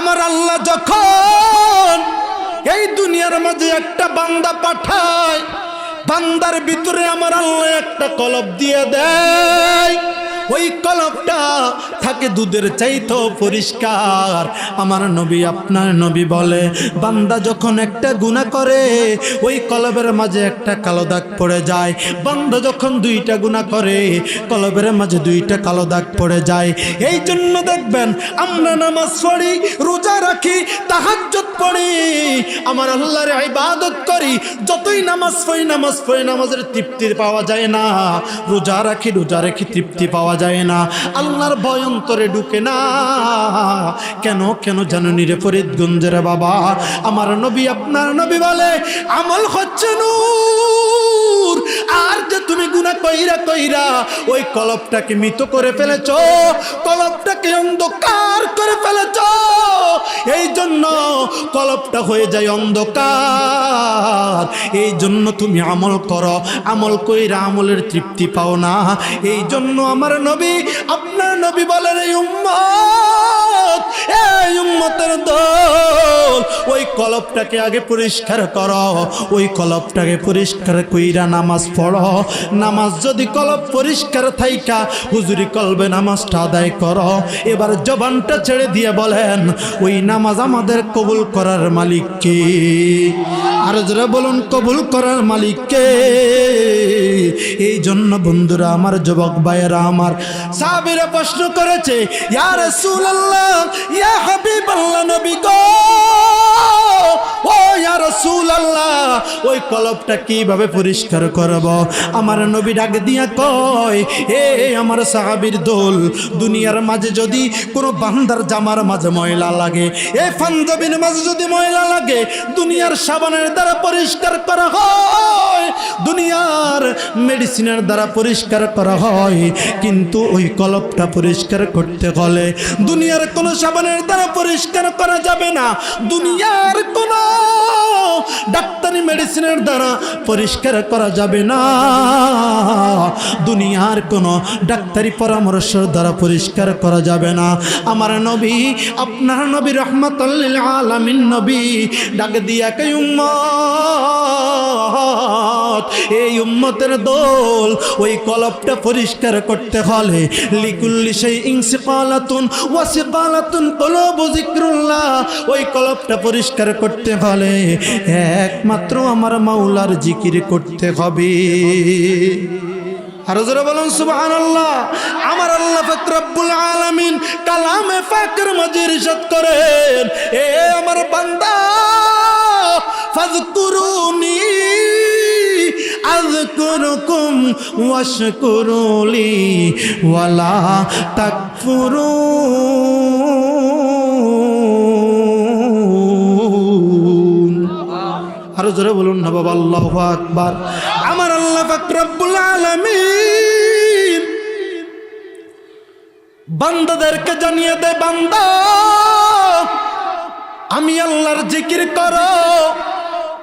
আমার আল্লাহ যখন এই দুনিয়ার মাঝে একটা বান্দা পাঠায়, বান্দার ভিতরে আমার আল্লাহ একটা কলব দিয়ে দেয়। ওই কলবটা থাকে দুধের চাইতেও পরিষ্কার। আমার নবী, আপনার নবী বলে, বান্দা যখন একটা গুনাহ করে ওই কলবের মাঝে একটা কালো দাগ পড়ে যায়। বান্দা যখন দুইটা গুনাহ করে কলবের মাঝে দুইটা কালো দাগ পড়ে যায়। এই জন্য দেখবেন আমরা নামাজ পড়ি, রোজা রাখি, তাহাজ্জুদ পড়ি, আমার আল্লাহর ইবাদত করি, যতই নামাজ পড়ি নামাজের তৃপ্তি পাওয়া যায় না। রোজা রাখি তৃপ্তি পাওয়া যায় না। আল্লাহর ভয় অন্তরে ঢুকে না। কেন জানেন রে ফরিদগঞ্জের বাবা, আমার নবী, আপনার নবী বলে, আমল হচ্ছে নূর, আর যে তুমি গুনাহ কইরা ওই কলবটাকে মৃত করে ফেলেছো, কলবটাকে অন্ধকার করে ফেলেছো। এই জন্য কলবটা হয়ে যায় অন্ধকার। এই জন্য তুমি আমল করো, আমল কইরা আমলের তৃপ্তি পাও না। এই জন্য আমার নবী, আপনার নবী বলেন, এই উম্মতের দল, ওই কলবটাকে আগে পরিষ্কার করো, ওই কলবটাকে পরিষ্কার কইরা নামাজ পড়ো। নামাজ যদি কলব পরিষ্কার থাইকা হুজুরি কলবে নামাজটা আদায় করো। এবার জবানটা ছেড়ে দিয়ে বলেন, ওই নামাজ আমাদের কবুল করার মালিক কে? আর যারা বলুন, কবুল করার মালিক কে? এই জন্য বন্ধুরা আমার, যুবক ভাইয়েরা আমার, সাহাবীরা প্রশ্ন করেছে, ইয়া রাসূলুল্লাহ, ইয়া হাবিবাল্লাহ, নবী গো, ও ইয়া রাসূলুল্লাহ, ওই কলবটা কিভাবে পরিষ্কার করব? আমার নবী ডাক দিয়া কয়, এ আমার সাহাবীর দল, দুনিয়ার মাঝে যদি কোনো বান্দার জামার মাঝে ময়লা লাগে, এই পাঞ্জাবির মাঝে যদি ময়লা লাগে, দুনিয়ার সাবানের দ্বারা পরিষ্কার করা হয়, দুনিয়ার মেডিসিনের দ্বারা পরিষ্কার করা হয়, কিন্তু ওই কলবটা পরিষ্কার করতে হলে দুনিয়ার কোনো সাবানের দ্বারা পরিষ্কার করা যাবে না, দুনিয়ার কোনো ডাক্তারি মেডিসিনের দ্বারা পরিষ্কার করা যাবে না, দুনিয়ার কোনো ডাক্তারি পরামর্শের দ্বারা পরিষ্কার করা যাবে না। আমার নবী, আপনার নবী, রাহমাতাল লিল আলামিন নবী ডাক দিয়া কয়, উম্মত, এই উম্মতের দল, ওই কলবটা পরিষ্কার করতে হলে লিকুল্লি শাইইন সিকালাতুন ওয়া সিকালাতুন কুলুবু যিকরুল্লাহ, ওই কলবটা পরিষ্কার করতে হলে একমাত্র আমার মাওলার জিকির করতে হবে। আর যারা বলুন সুবহানাল্লাহ। আমার আল্লাহ পাক রব্বুল আলামিন কালামে পাকের মাঝে ইরশাদ করেন, এ আমার বান্দা, ফাযকুরুনি আযকুরুকুম ওয়াশকুরুলি ওয়ালা তাকফুরুন। আর যারা বলুন না বাবা, আল্লাহু আকবার। আমার আল্লাহ পাক রব্বুল আলামিন বান্দাদেরকে জানিয়ে দেয়, বান্দা, আমি আল্লাহর জিকির করো,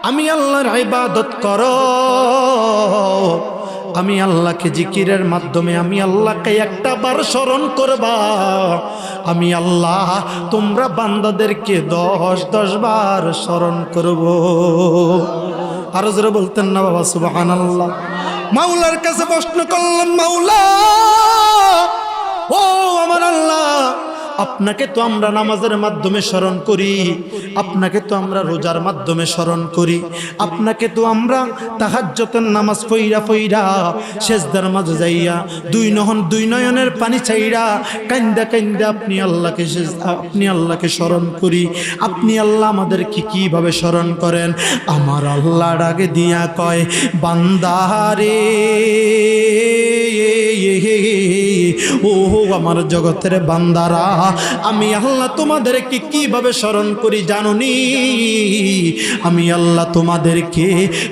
আমি আল্লাহর ইবাদত করো। আমি আল্লাহকে জিকিরের মাধ্যমে আমি আল্লাহকে একটা বার স্মরণ করবা। আমি আল্লাহ তোমরা বান্দাদেরকে 10 বার স্মরণ করব। আর যারা বলতেন না বাবা সুবহানাল্লাহ। মাওলার কাছে প্রশ্ন করলাম, মাওলা, ও আমার আল্লাহ, আপনাকে তো আমরা নামাজের মাধ্যমে স্মরণ করি, আপনাকে তো আমরা রোজার মাধ্যমে স্মরণ করি, আপনাকে তো আমরা তাহাজ্জুদের নামাজ পইরা সেজদার মাঝে যাইয়া দুই নয়নের পানি ছাইরা কান্দা আপনি আল্লাহকে স্মরণ করি। আপনি আল্লাহ আমাদেরকে কিভাবে স্মরণ করেন? আমার আল্লাহ ডাকে দিয়া কয়, বান্দারে, ও আমার জগতের বান্দারা, আমি আল্লাহ তোমাদেরকে কিভাবে স্মরণ করি জানোনি? আমি আল্লাহ তোমাদেরকে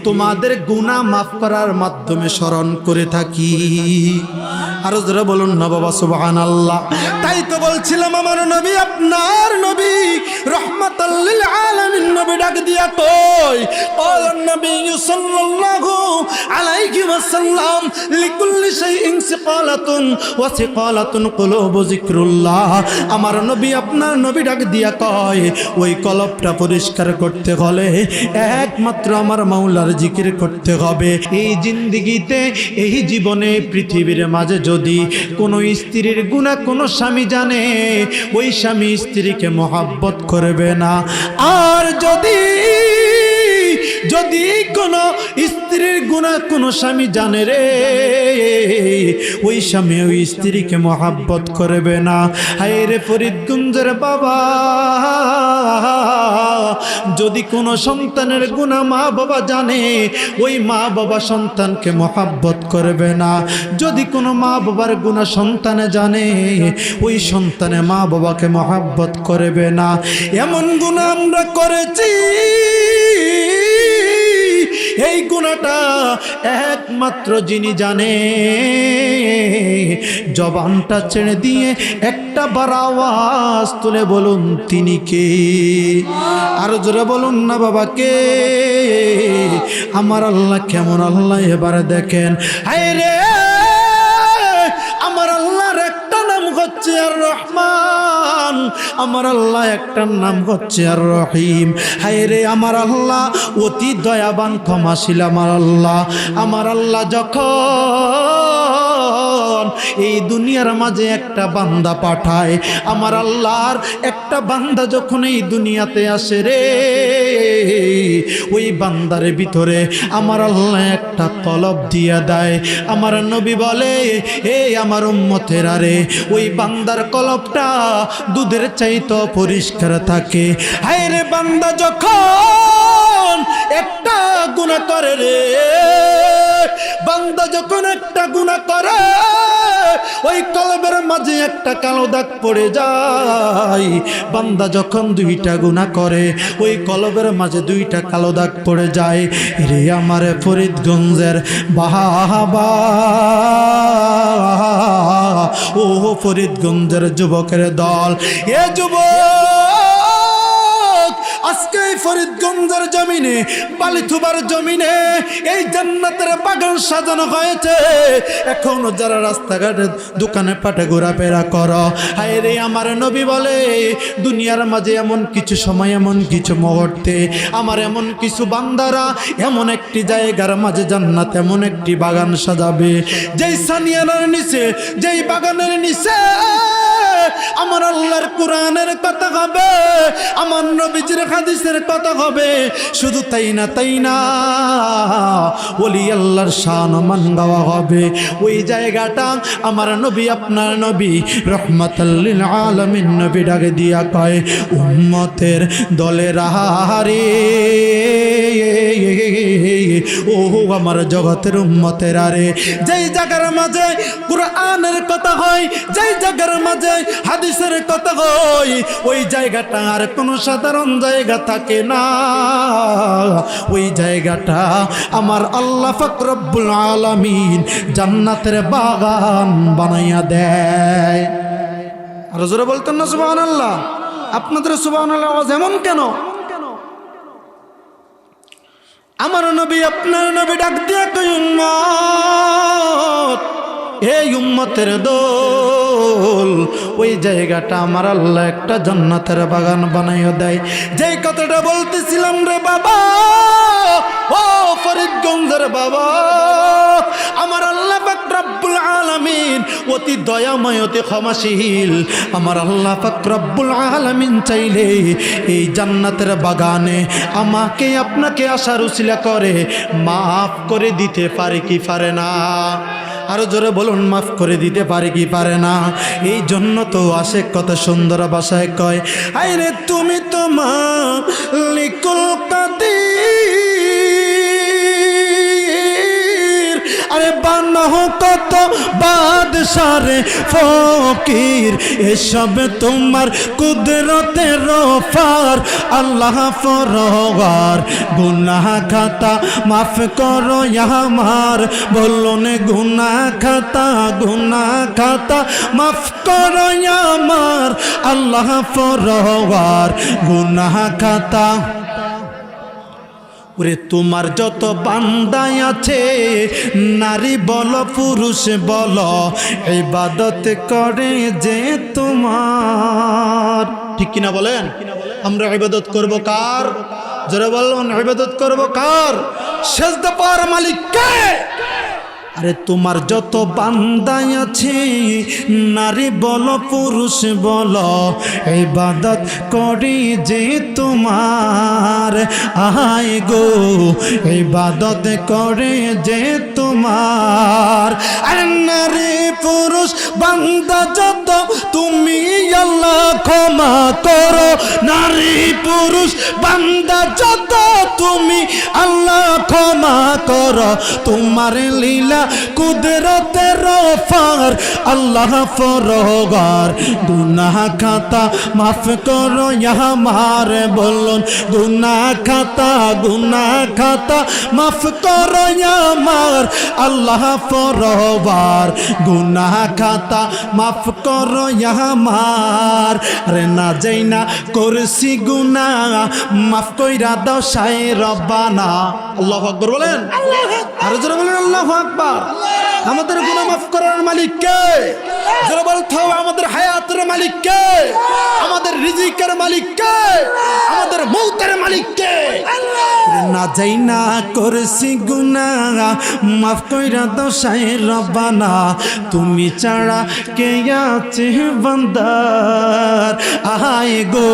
তোমাদের গুনাহ মাফ করার মাধ্যমে স্মরণ করে থাকি। আরো যারা বলুন না বাবা সুবহানাল্লাহ। তাই তো বলছিলাম, আমার নবী, আপনার নবী, রাহমাতাল লিল আলামিন নবী ডাক দিয়া কই, ক্বালান النبي صلى الله عليه وسلم لكل شيء سقالة وسقالة قلوب ذكر الله আমার নবী আপনার নবী ডাক দিয়া কয় ওই কলবটা পরিষ্কার করতে হলে একমাত্র আমার মাওলার জিকির করতে হবে এই জিন্দেগিতে এই জীবনে পৃথিবীর মাঝে যদি কোনো স্ত্রীর গুনাহ কোনো স্বামী জানে ওই স্বামী স্ত্রীকে মহব্বত করবে না আর যদি কোনো স্ত্রীর গুনাহ কোনো স্বামী জানে রে ওই স্বামী ওই স্ত্রীকে মহব্বত করবে না হায় রে ফরিদগঞ্জের বাবা যদি কোনো সন্তানের গুনাহ মা বাবা জানে ওই মা বাবা সন্তানকে মহব্বত করবে না যদি কোনো মা বাবার গুনাহ সন্তানে জানে ওই সন্তানে মা বাবাকে মহব্বত করবে না এমন গুনাহ আমরা করেছি এই গুনাহটা একমাত্র যিনি জানে জবানটা ছেড়ে দিয়ে একটা বার আওয়াজ তুলে বলুন তিনি কে আর জোরে বলুন না বাবা কে আমার আল্লাহ কেমন আল্লাহ এবারে দেখেন হায় রে আমার আল্লাহর একটা নাম হচ্ছে আর রহমান আমার আল্লাহ একটা নাম হচ্ছে আর রহিম হায় রে আমার আল্লাহ অতি দয়াবান ক্ষমাশীল আমার আল্লাহ যখন এই দুনিয়ার মাঝে একটা বান্দা পাঠায় আমার আল্লাহর একটা বান্দা যখন এই দুনিয়াতে আসে রে ওই বান্দার ভিতরে আমার আল্লাহ একটা কলব দিয়া দেয় আমার নবী বলে এই আমার উম্মতেরা রে ওই বান্দার কলবটা দুধের চাইতে পরিষ্কার থাকে হায় রে বান্দা যখন একটা গুনাহ করে রে বান্দা যখন একটা গুনাহ করে ওই কলবের মাঝে একটা কালো দাগ পড়ে যায় বান্দা যখন দুইটা গুনাহ করে ওই কলবের মাঝে দুইটা কালো দাগ পড়ে যায় রে আমার ফরিদগঞ্জের বাবা ও ফরিদগঞ্জের যুবকের দল এ যুবক আজকে ফরিদগঞ্জের জমিনে বালিথুবার জমিনে এই জান্নাতের বাগান সাজানো হয়েছে এখনো যারা রাস্তাঘাটে দোকানে পাটে ঘোরাফেরা করো হায় রে আমার নবী বলে দুনিয়ার মাঝে এমন কিছু সময় এমন কিছু মুহূর্তে আমার এমন কিছু বান্দারা এমন একটি জায়গার মাঝে জান্নাত এমন একটি বাগান সাজাবে যেই সানিয়ার নিচে যেই বাগানের নিচে আমার আল্লাহর কোরআনের কথা হবে আমার নবীজির হাদিসের কথা হবে শুধু তাই না ওলি আল্লাহর শান মান গাওয়া হবে ওই জায়গাটা আমার নবী আপনার নবী রহমাতাল লিল আলামিন নবী ডাকে দিয়া কয় উম্মতের দলের আহারে ও আমার জগতের উম্মতের আরে যেই জায়গার মাঝে কোরআনের কথা হয় যেই জায়গার মাঝে হাদিসের কথা হয় ওই জায়গাটা আর কোনো সাধারণ জায়গা থাকে না ওই জায়গাটা আমার আল্লাহ পাক রব্বুল আলামিন জান্নাতের বাগান বানাইয়া দেয় আর জোরে বলতেন না সুবহানাল্লাহ আপনাদের সুবহানাল্লাহ আওয়াজ এমন কেন আমার নবী আপনার নবী ডাক দিয়া কই উম্মত এই উম্মতের দল ওই জায়গাটা আমার আল্লাহ একটা জান্নাতের বাগান বানাইয়া দেয় যেই কথাটা বলতেছিলাম রে বাবা ও ফরিদগঞ্জের বাবা আমার আল্লাহ পাক রব্বুল আলামিন অতি দয়াময় অতি ক্ষমাশীল আমার আল্লাহ পাক রব্বুল আলামিন চাইলে এই জান্নাতের বাগানে আমাকে আপনাকে আসার উসিলা করে মাফ করে দিতে পারে কি পারে না আরো জোরে বলুন মাফ করে দিতে পারে কি পারে না এই জন্য তো আশেক কত সুন্দর ভাষায় কয় আইরে তুমি তো মালিকুল কাদির আরে বানাও কত বাদশারে ফকির এসব তোমার কুদরতের রফার আল্লাহ ফরওয়ার গুনাহ খাতা মাফ করো আমার বলুন গুনাহ খাতা মাফ করো আমার আল্লাহ ফরওয়ার গুনাহ খাতা ওরে তোমার যত বান্দায় আছে, নারী বলো পুরুষ বলো, ইবাদত করে যে তোমার। ঠিক কিনা বলেন? আমরা ইবাদত করব কার? যারা বলুন ইবাদত করব কার? সেজদা পাওয়ার মালিক কে? আরে তোমার যত বান্দায় আছে, নারী বলো পুরুষ বলো, ইবাদত করি যে তোমার। আয় গো ইবাদত করে যে তোমার। আরে নারী পুরুষ বান্দা যত, তুমি আল্লাহ ক্ষমা করো। নারী পুরুষ বান্দা যত, তুমি আল্লাহ ক্ষমা করো। তোমার লীলা কুদরতের ফার, আল্লাহ ফরগার। গুনাহ খাতা মাফ করো আমার, বলুন গুনাহ খাতা মাফ করো আমার, আল্লাহ ফরগার। গুনাহ খাতা মাফ করো আমার। রে না যাই না করছি গুনাহ, মাফ কইরা দাও সাই রব্বানা। আল্লাহু আকবার বলেন, আর যারা বলেন আল্লাহু আকবার। আমাদের গুনাহ মাফ করার মালিক কে? যারা বলতে হবে আমাদের হায়াতের মালিক কে? আমাদের রিজিকের মালিক কে? আমাদের মৌতের মালিক কে? না যাই না করছি গুনাহ, মাফ কইরা দাও সাই রব্বানা। তুমি ছাড়া কে আছে বান্দার? আয় গো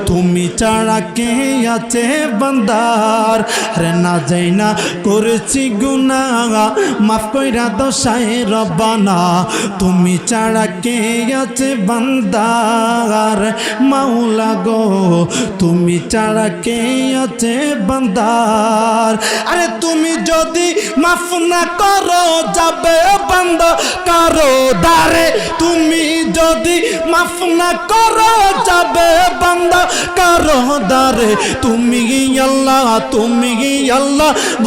তুমি ছাড়া কে আছে বান্দার? আরে না যাই না করেছি গুনাহ, মাফ কইরা দাও সাই রব্বানা। তুমি ছাড়া কে আছে বান্দার? মাওলা গো তুমি ছাড়া কে আছে বান্দার? আরে তুমি যদি মাফ না করো, যাবে বান্দা কারো দারে। তুমি যদি মাফ না করো, যাবে বান্দা কারো দারে। তুমি আল্লাহ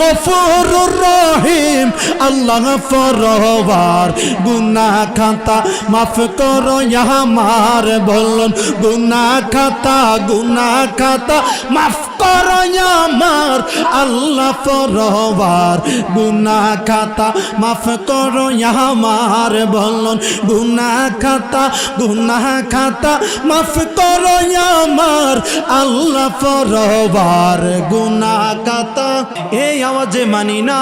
গফুরুর রহিম, আল্লাহ ফরওয়ার। গুনাহ খাতা মাফ করো আমার, বলুন গুনাহ খাতা মাফ করো আমার, আল্লাহ ফরওয়ার। গুনাহ খাতা মাফ করো আমার, বলুন গুনাহ খাতা মাফ করো আমার, আল্লাহ ফরওয়ার। গুনাহ খাতা এই আওয়াজে মানি না,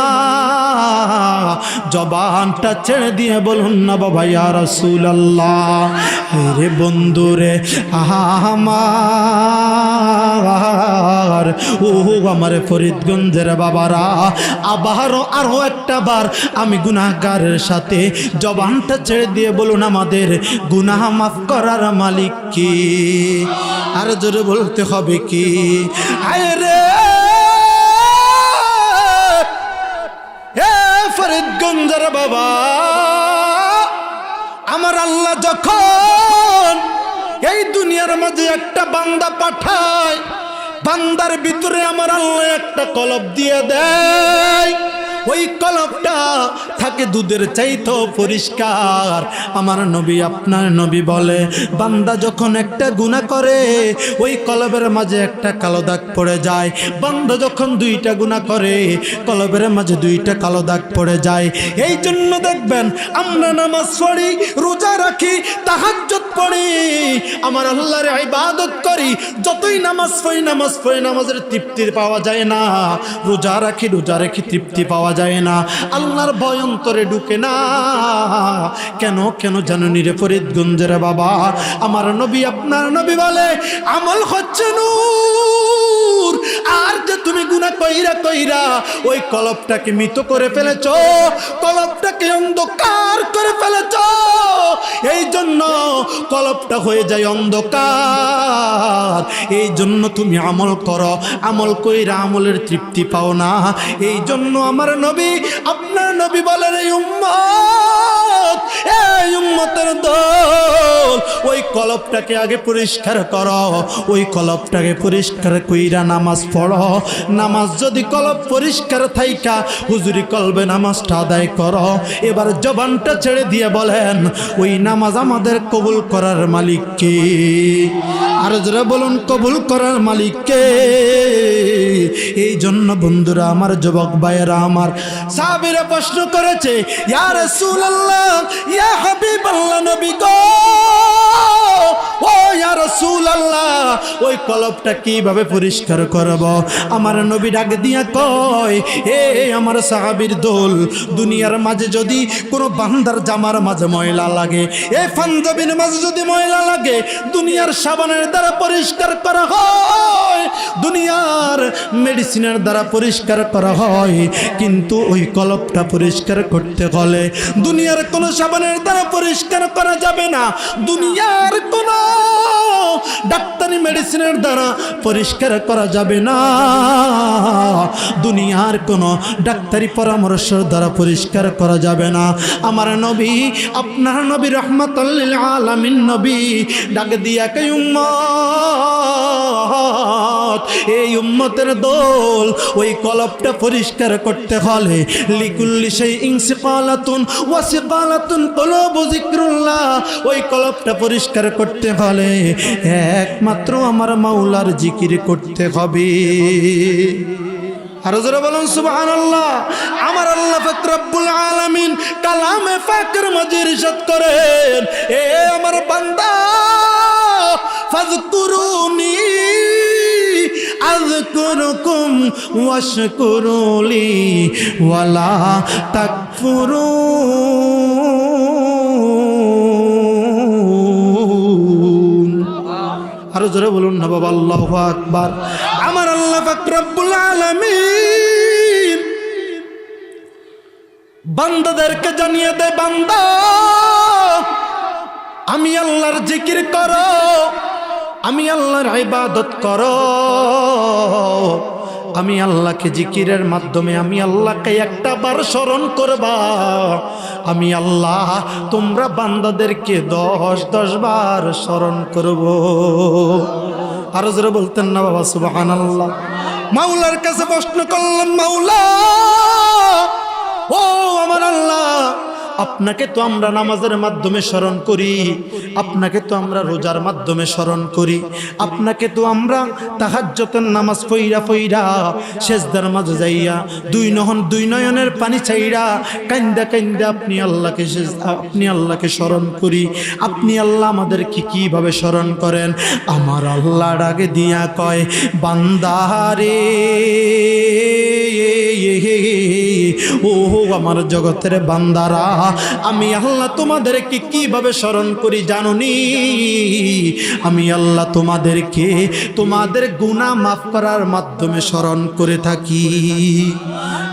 জবানটা ছেড়ে দিয়ে বলুন না বাবা ইয়া রাসূলুল্লাহ। রে বন্ধুরে আমার, ও আমার ফরিদগঞ্জের বাবারা, আরো একটা বার আমি গুনাহগারের সাথে জবানটা ছেড়ে দিয়ে বলুন আমাদের গুনাহ মাফ করার মালিক কি? আর জোরে বলতে হবে কি? আয় রে ফরিদগঞ্জের বাবা, আমার আল্লাহ যখন এই দুনিয়ার মাঝে একটা বান্দা পাঠায়, বান্দার ভিতরে আমার আল্লাহ একটা কলব দিয়ে দেয়। ওই কলবটা থাকে দুধের চাইতো পরিষ্কার। আমার নবী আপনার নবী বলে, বান্দা যখন একটা গুনাহ করে, ওই কলবের মাঝে একটা কালো দাগ পড়ে যায়। বান্দা যখন দুইটা গুনাহ করে, কলবের মাঝে দুইটা কালো দাগ পড়ে যায়। এই জন্য দেখবেন আমরা নামাজ পড়ি, রোজা রাখি, তাহাজ্জুদ পড়ি, আমার আল্লাহর ইবাদত করি, যতই নামাজ পড়ি নামাজের তৃপ্তি পাওয়া যায় না। রোজা রাখি তৃপ্তি পাওয়া যায় না। আল্লাহর ভয় অন্তরে ঢুকে না। কেন জানেন রে ফরিদগঞ্জের বাবা, আমার নবী আপনার নবী বলে, আমল হচ্ছে নূর, আর যে তুমি গুনাহ কইরা ওই কলবটাকে মৃত করে ফেলেছো, কলবটাকে অন্ধকার করে ফেলেছো। এই জন্য কলবটা হয়ে যায় অন্ধকার। এই জন্য তুমি আমল করো, আমল কইরা আমলের তৃপ্তি পাও না। এই জন্য আমার নবী আপনার নবী বলেন, এই উম্মত এই উম্মতের দল, ওই কলবটাকে আগে পরিষ্কার করো, ওই কলবটাকে পরিষ্কার কইরা নামাজ পড়ো। নামাজ যদি কলব পরিষ্কার থাইকা হুজুরি কলবে নামাজটা আদায় করো। এবার জবানটা ছেড়ে দিয়ে বলেন, ওই নামাজ আমাদের কবুল করার মালিক কে? আর যারা বলুন কবুল করার মালিক কে? এই জন্য বন্ধুরা আমার, যুবক ভাইয়েরা আমার, সাহাবীরা প্রশ্ন করেছে, ইয়া রাসূলুল্লাহ, ইয়া হাবিবাল্লাহ, নবী গো, ও ইয়া রাসূলুল্লাহ, ওই কলবটা কিভাবে পরিষ্কার করব? আমার নবী ডাক দিয়া কয়, হে আমার সাহাবীর দল, দুনিয়ার মাঝে যদি কোনো বান্দার জামার মাঝে ময়লা লাগে, এই পাঞ্জাবির মাঝে যদি ময়লা লাগে, দুনিয়ার সাবানের দ্বারা পরিষ্কার করা হয়, দুনিয়ার মেডিসিনের দ্বারা পরিষ্কার করা হয়, কিন্তু ওই কলবটা পরিষ্কার করতে হলে দুনিয়ার কোনো সাবানের দ্বারা পরিষ্কার করা যাবে না, দুনিয়ার কোনো ডাক্তারি মেডিসিনের দ্বারা পরিষ্কার করা যাবে না, দুনিয়ার কোনো ডাক্তারি পরামর্শের দ্বারা পরিষ্কার করা যাবে না। আমার নবী, আপনার নবী রাহমাতুল লিল আলামিন নবী ডাক দিয়া কয়, উম্মত, এই উম্মতের দল, ওই কলবটা পরিষ্কার করতে হলে লিকুল্লি শাইইন সিকালাতুন ওয়া সিকালাতুন কুলুবু যিকরুল্লাহ, ওই কলবটা পরিষ্কার করতে হলে একমাত্র আমার মাওলার জিকির করতে হবে। আর যারা বলুন সুবহানাল্লাহ। আমার আল্লাহ পাক রব্বুল আলামিন কালামে পাকের মাঝে ইরশাদ করেন, এ আমার বান্দা, ফাযকুরুনি আযকুরুকুম ওয়াশকুরুলি ওয়ালা তাকফুরুন। আরো জোরে বলুন না বাবা, আল্লাহু আকবার। আমার আল্লাহ পাক রব্বুল আলামিন বান্দাদেরকে জানিয়ে দেয়, বান্দা, আমি আল্লাহর জিকির করো, আমি আল্লাহর ইবাদত করো, আমি আল্লাহকে জিকিরের মাধ্যমে আমি আল্লাহকে একটা বার স্মরণ করবা, আমি আল্লাহ তোমরা বান্দাদেরকে 10 বার স্মরণ করব। আর যারা বলতেন না বাবা সুবহানাল্লাহ। মাওলার কাছে প্রশ্ন করলাম, মাওলা, ও আমার আল্লাহ, আপনাকে তো আমরা নামাজের মাধ্যমে স্মরণ করি, আপনাকে তো আমরা রোজার মাধ্যমে স্মরণ করি, আপনাকে তো আমরা তাহাজ্জুদের নামাজ পইরা পইরা সেজদার মাঝে যাইয়া দুই নয়নের পানি ছাইরা কান্দা কান্দা আপনি আল্লাহকে স্মরণ করি। আপনি আল্লাহ আমাদেরকে কিভাবে স্মরণ করেন? আমার আল্লাহ ডাকে দিয়া কয়, বান্দারে, ও আমার জগতের বান্দারা, আমি আল্লাহ তোমাদেরকে কিভাবে স্মরণ করি জানোনি? আমি আল্লাহ তোমাদেরকে তোমাদের গুনাহ মাফ করার মাধ্যমে স্মরণ করে থাকি।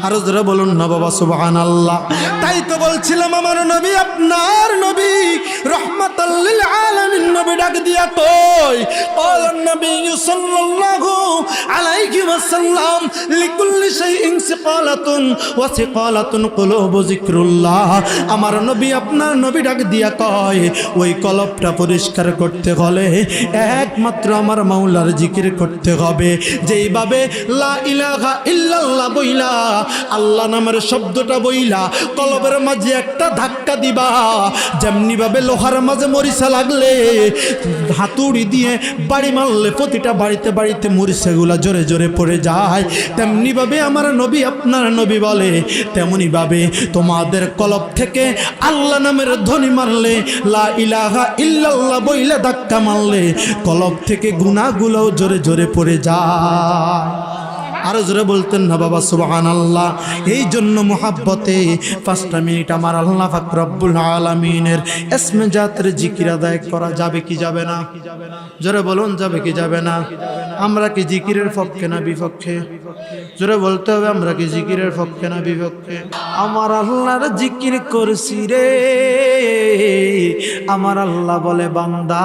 আরো যারা বলুন না বাবা সুবহানাল্লাহ। তাই তো বলছিলাম, আমার নবী, আপনার নবী রাহমাতাল লিল আলামিন নবী ডাক দিয়া কই, ক্বালান নবী সাল্লাল্লাহু আলাইহি ওয়াসাল্লাম, লিকুল্লি শাইইন সিকালাতুন ওয়া সিকালাতুন কুলুবু যিকরুল্লাহ। আমার নবী, আপনার নবী ডাক দিয়া কয়, ওই কলবটা পরিষ্কার করতে হলে একমাত্র আমার মাওলার জিকির করতে হবে। যেইভাবে লা ইলাহা ইল্লাল্লাহ বইলা, আল্লাহ নামের শব্দটা বইলা কলবের মাঝে একটা ধাক্কা দিবা, যেমনি ভাবে লোহার মাঝে মরিচা লাগলে হাতুড়ি দিয়ে বাড়ি মারলে প্রতিটা বাড়িতে বাড়িতে মরিচাগুলা জোরে জোরে পড়ে যায়, তেমনি ভাবে আমার নবী, আপনার নবী বলে, তেমনি ভাবে তোমাদের কলব থেকে আল্লাহ নামের ধ্বনি মারলে, লা ইলাহা ইল্লাল্লাহ বইলে ধাক্কা মারলে কলব থেকে গুনাহগুলোও জোরে জোরে পড়ে যায়। আরো জোরে বলতেন না বাবা সুবহানাল্লাহ। এই জন্য মুহাব্বতে 5টা মিনিট আমার আল্লাহ পাক রব্বুল আলামিনের ইসমে জাতের জিকির আদায় করা যাবে কি যাবে না? জোরে বলুন, যাবে কি যাবে না? আমরা কি জিকিরের পক্ষে না বিপক্ষে? জোরে বলতে হবে, আমরা কি জিকিরের পক্ষে না বিপক্ষে? আমার আল্লাহর জিকির করছি রে। আমার আল্লাহ বলে, বান্দা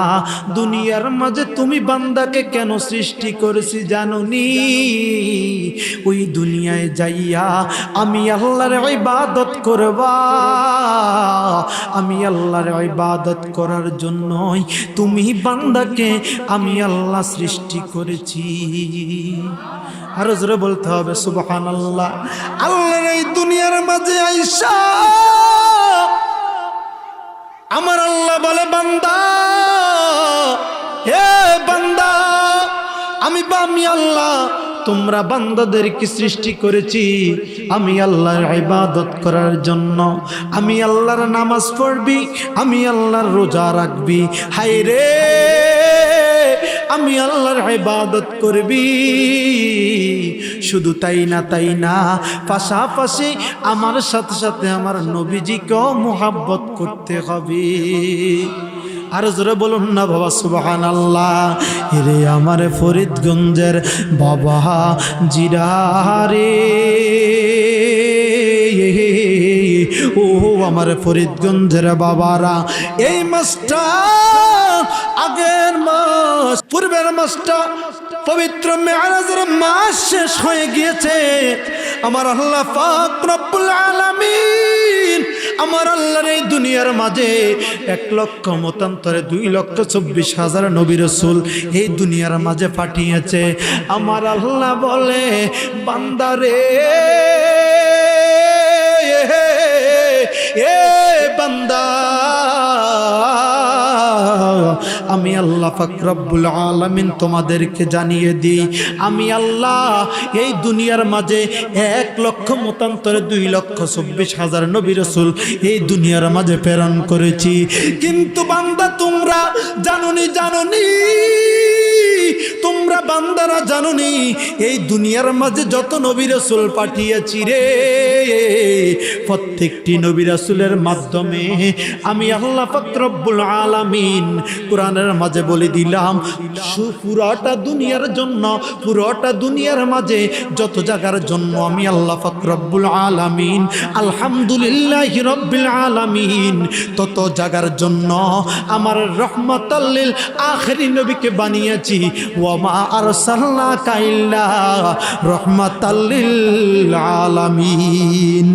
দুনিয়ার মাঝে তুমি বান্দাকে কেন সৃষ্টি করেছি জানোনি? ওই দুনিয়ায় যাইয়া আমি আল্লাহর ইবাদত করবা। আমি আল্লাহর ইবাদত করার জন্যই তুমি বান্দাকে আমি আল্লাহ সৃষ্টি করেছি। আরো জোরে বলতে হবে সুবহানাল্লাহ। আল্লাহর এই দুনিয়ার মাঝে আইসা আমার আল্লাহ বলে, বান্দা হে বান্দা, আমি আল্লাহ তোমরা বান্দাদেরকে সৃষ্টি করেছি আমি আল্লাহর ইবাদত করার জন্য। আমি আল্লাহর নামাজ পড়বি, আমি আল্লাহর রোজা রাখবি, হায় রে আমি আল্লাহর ইবাদত করবি। শুধু তাই না, পাশাপাশি আমার সাথে সাথে আমার নবীজিকেও মুহাব্বত করতে হবে। আর জোরে বলুন না বাবা সুবহানাল্লাহ। রে আমার ফরিদগঞ্জের বাবা জিরারে, ও আমার ফরিদগঞ্জের বাবারা, এই মাসটা আগের মাস, পূর্বের মাসটা পবিত্র মেরাজের মাস শেষ হয়ে গিয়েছে। আমার আল্লাহ পাক রব্বুল আলামিন আমার আল্লাহর এই দুনিয়ার মাঝে 1 লক্ষ মতান্তরে 2,24,000 নবী রাসূল এই দুনিয়ার মাঝে পাঠিয়েছে। আমার আল্লাহ বলে, বান্দারে এ বান্দা, আমি আল্লাহ পাক রব্বুল আলামিন তোমাদেরকে জানিয়ে দিই, আমি আল্লাহ এই দুনিয়ার মাঝে 1 লক্ষ মতান্তরে 2,24,000 নবী রাসূল এই দুনিয়ার মাঝে প্রেরণ করেছি। কিন্তু বান্দা তোমরা জানোনি, তোমরা বান্দারা জানোনি, এই দুনিয়ার মাঝে যত নবী রাসূল পাঠিয়েছি রে, প্রত্যেকটি নবী রাসূলের মাধ্যমে আমি আল্লাহ পাক রব্বুল আলামিন কোরআনের মাঝে বলে দিলাম, পুরোটা দুনিয়ার জন্য, পুরোটা দুনিয়ার মাঝে যত জায়গার জন্য আমি আল্লাহ পাক রব্বুল আলামিন আলহামদুলিল্লাহি রাব্বিল আলামিন তত জায়গার জন্য আমার রহমাতাল লিল আখিরিন নবীকে বানিয়েছি। ওয়া মা আরসালনাকা ইল্লা রহমাতাল লিল আলামিন।